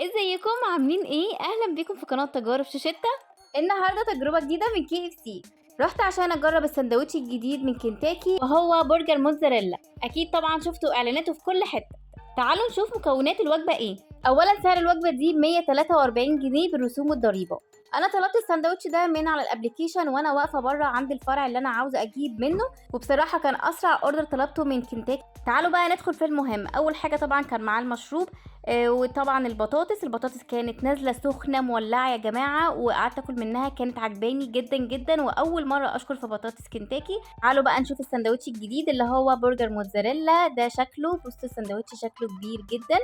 ازيكم عاملين ايه؟ اهلا بيكم في قناة تجارب شاشتة. النهارده تجربة جديدة من KFC. رحت عشان اجرب السندوتش الجديد من كنتاكي وهو برجر موتزاريلا. اكيد طبعا شفتوا اعلاناته في كل حتة. تعالوا نشوف مكونات الوجبة ايه. اولا سعر الوجبة دي 143 جنيه بالرسوم والضريبة. انا طلبت السندوتش ده من على الابليكيشن وانا واقفة بره عند الفرع اللي انا عاوزة اجيب منه، وبصراحة كان اسرع اوردر طلبته من كنتاكي. تعالوا بقى ندخل في المهم. اول حاجة طبعا كان معاه المشروب، وطبعا البطاطس كانت نازله سخنه مولعه يا جماعه، وقعدت اكل منها كانت عجباني جدا جدا، واول مره اشكر في بطاطس كنتاكي. تعالوا بقى نشوف السندوتش الجديد اللي هو برجر موتزاريلا. ده شكله، بصوا السندوتش شكله كبير جدا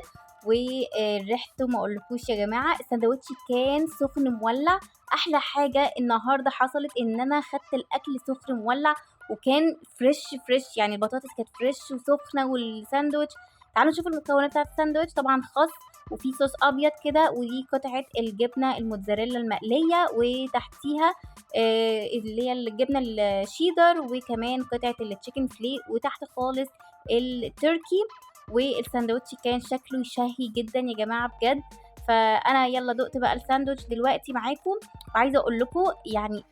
وريحته ما اقولكوش يا جماعه. السندوتش كان سخن مولع. احلى حاجه النهارده حصلت ان انا خدت الاكل سخن مولع وكان فريش، يعني البطاطس كانت فريش وسخنه والساندوتش. تعالوا نشوف المكونات بتاعت الساندوتش. طبعا خس، وفي صوص ابيض كده، ودي قطعه الجبنه الموتزاريلا المقليه، وتحتيها اللي هي الجبنه الشيدر، وكمان قطعه التشيكن فلي، وتحت خالص التركي. والساندوتش كان شكله شهي جدا يا جماعه بجد. فانا يلا دقت بقى الساندوتش دلوقتي معاكم، وعايزه اقول لكم يعني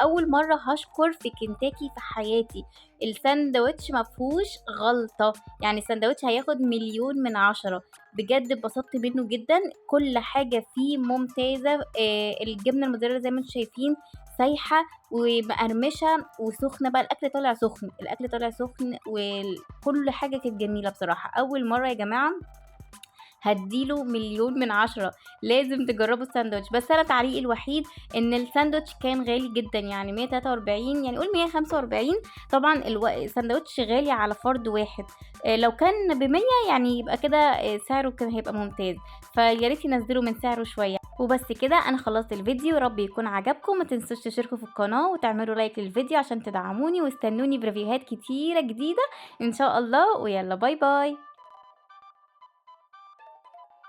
اول مره هشكر في كنتاكي في حياتي. الساندوتش ما فيهوش غلطه، يعني الساندوتش هياخد 1,000,000 من 10. بجد اتبسطت منه جدا، كل حاجه فيه ممتازه. الجبنه الموتزاريلا زي ما انتم شايفين سايحه ومقرمشه وسخنه. بقى الاكل طالع سخن وكل حاجه كانت جميله بصراحه. اول مره يا جماعه هديله 1,000,000 من 10. لازم تجربوا الساندوتش. بس انا تعليقي الوحيد ان الساندوتش كان غالي جدا، يعني 143، يعني قول 145. طبعا الساندوتش غالي على فرد واحد. لو كان ب100 يعني يبقى كده سعره كان هيبقى ممتاز. فياريت ينزلوا من سعره شويه. وبس كده انا خلصت الفيديو، رب يكون عجبكم. ما تنسوش تشتركوا في القناه وتعملوا لايك للفيديو عشان تدعموني، واستنوني بريفيوهات كتيره جديده ان شاء الله. ويلا باي باي.